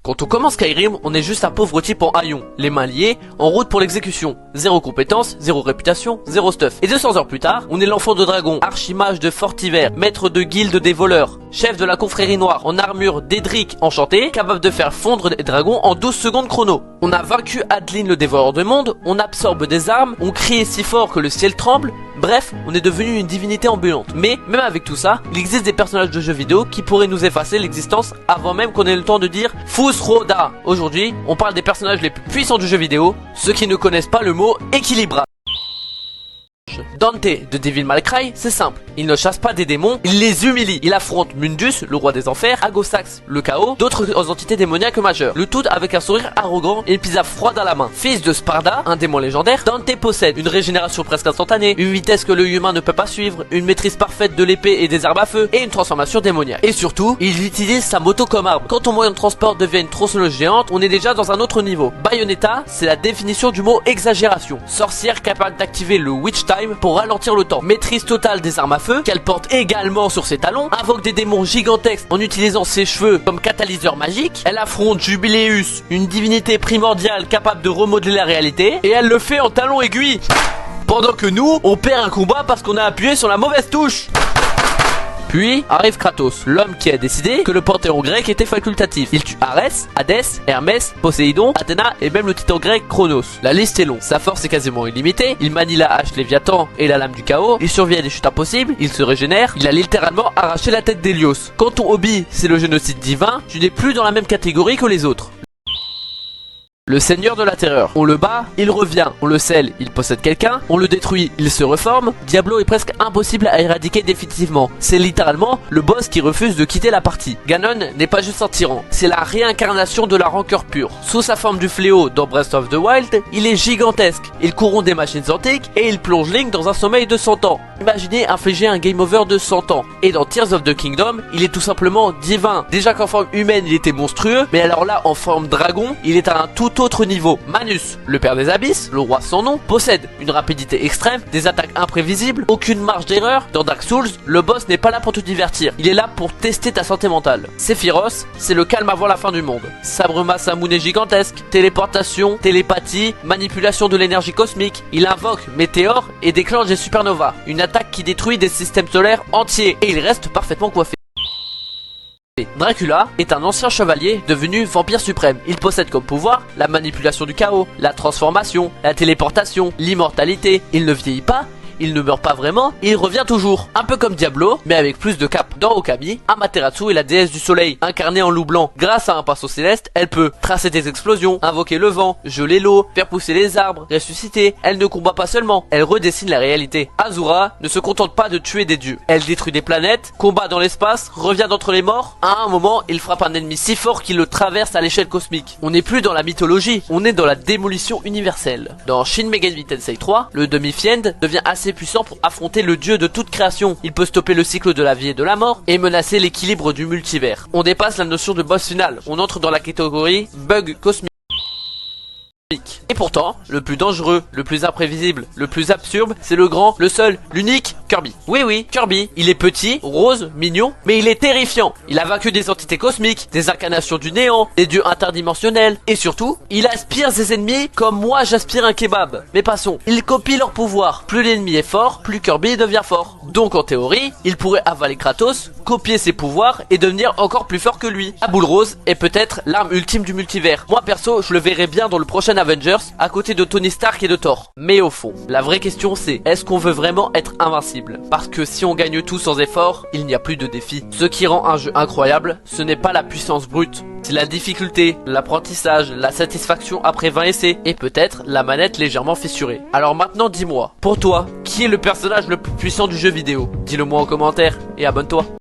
Quand on commence Skyrim, on est juste un pauvre type en haillons, les mains liées, en route pour l'exécution. Zéro compétence, zéro réputation, zéro stuff. Et 200 heures plus tard, on est l'enfant de dragon, archimage de Fortiver, maître de guilde des voleurs, chef de la confrérie noire, en armure d'Edric enchanté, capable de faire fondre des dragons en 12 secondes chrono. On a vaincu Adeline le dévoreur de monde, on absorbe des armes, on crie si fort que le ciel tremble. Bref, on est devenu une divinité ambulante. Mais, même avec tout ça, il existe des personnages de jeux vidéo qui pourraient nous effacer l'existence avant même qu'on ait le temps de dire Fusroda. Aujourd'hui, on parle des personnages les plus puissants du jeu vidéo, ceux qui ne connaissent pas le mot équilibrage. Dante de Devil May Cry, c'est simple, il ne chasse pas des démons, il les humilie. Il affronte Mundus, le roi des enfers, Agosax, le chaos, d'autres entités démoniaques majeures. Le tout avec un sourire arrogant et une pizza froide à la main. Fils de Sparda, un démon légendaire, Dante possède une régénération presque instantanée, une vitesse que l'œil humain ne peut pas suivre, une maîtrise parfaite de l'épée et des armes à feu, et une transformation démoniaque. Et surtout, il utilise sa moto comme arme. Quand ton moyen de transport devient une tronçonneuse géante, on est déjà dans un autre niveau. Bayonetta, c'est la définition du mot exagération. Sorcière capable d'activer le Witch Time pour ralentir le temps. Maîtrise totale des armes à feu, qu'elle porte également sur ses talons, invoque des démons gigantesques en utilisant ses cheveux comme catalyseur magique. Elle affronte Jubileus, une divinité primordiale capable de remodeler la réalité, et elle le fait en talons aiguilles. Pendant que nous, on perd un combat parce qu'on a appuyé sur la mauvaise touche. Puis arrive Kratos, l'homme qui a décidé que le panthéon grec était facultatif. Il tue Arès, Hadès, Hermès, Poséidon, Athéna et même le titan grec Chronos. La liste est longue, sa force est quasiment illimitée, il manie la hache Léviathan et la lame du chaos, il survit à des chutes impossibles, il se régénère, il a littéralement arraché la tête d'Hélios. Quand ton hobby c'est le génocide divin, tu n'es plus dans la même catégorie que les autres. Le seigneur de la terreur, on le bat, il revient, on le scelle, il possède quelqu'un, on le détruit, il se reforme. Diablo est presque impossible à éradiquer définitivement, c'est littéralement le boss qui refuse de quitter la partie. Ganon n'est pas juste un tyran, c'est la réincarnation de la rancœur pure. Sous sa forme du fléau dans Breath of the Wild, il est gigantesque, il corrompt des machines antiques et il plonge Link dans un sommeil de 100 ans. Imaginez infliger un game over de 100 ans. Et dans Tears of the Kingdom, il est tout simplement divin. Déjà qu'en forme humaine il était monstrueux, mais alors là en forme dragon, il est à un tout autre niveau. Manus, le père des abysses, le roi sans nom, possède une rapidité extrême, des attaques imprévisibles, aucune marge d'erreur. Dans Dark Souls, le boss n'est pas là pour te divertir, il est là pour tester ta santé mentale. Sephiroth, c'est le calme avant la fin du monde. Sabre Masamune gigantesque, téléportation, télépathie, manipulation de l'énergie cosmique. Il invoque Météore et déclenche des supernovas, une attaque qui détruit des systèmes solaires entiers, et il reste parfaitement coiffé. Dracula est un ancien chevalier devenu vampire suprême. Il possède comme pouvoir la manipulation du chaos, la transformation, la téléportation, l'immortalité. Il ne vieillit pas, il ne meurt pas vraiment, il revient toujours. Un peu comme Diablo, mais avec plus de cap. Dans Okami, Amaterasu est la déesse du soleil, incarnée en loup blanc. Grâce à un pinceau céleste, elle peut tracer des explosions, invoquer le vent, geler l'eau, faire pousser les arbres, ressusciter. Elle ne combat pas seulement, elle redessine la réalité. Azura ne se contente pas de tuer des dieux. Elle détruit des planètes, combat dans l'espace, revient d'entre les morts. À un moment, il frappe un ennemi si fort qu'il le traverse à l'échelle cosmique. On n'est plus dans la mythologie, on est dans la démolition universelle. Dans Shin Megami Tensei 3, le demi-fiend devient assez puissant pour affronter le dieu de toute création. Il peut stopper le cycle de la vie et de la mort et menacer l'équilibre du multivers. On dépasse la notion de boss final, on entre dans la catégorie bug cosmique. Et pourtant, le plus dangereux, le plus imprévisible, le plus absurde, c'est le grand, le seul, l'unique Kirby. Oui, Kirby, il est petit, rose, mignon, mais il est terrifiant. Il a vaincu des entités cosmiques, des incarnations du néant, des dieux interdimensionnels, et surtout, il aspire ses ennemis comme moi j'aspire un kebab. Mais passons, il copie leur pouvoir. Plus l'ennemi est fort, plus Kirby devient fort. Donc en théorie, il pourrait avaler Kratos, copier ses pouvoirs et devenir encore plus fort que lui. La boule rose est peut-être l'arme ultime du multivers. Moi perso, je le verrais bien dans le prochain Avengers, à côté de Tony Stark et de Thor. Mais au fond, la vraie question c'est, est-ce qu'on veut vraiment être invincible? Parce que si on gagne tout sans effort, il n'y a plus de défi. Ce qui rend un jeu incroyable, ce n'est pas la puissance brute, c'est la difficulté, l'apprentissage, la satisfaction après 20 essais, et peut-être la manette légèrement fissurée. Alors maintenant dis-moi, pour toi, qui est le personnage le plus puissant du jeu vidéo? Dis-le moi en commentaire, et abonne-toi.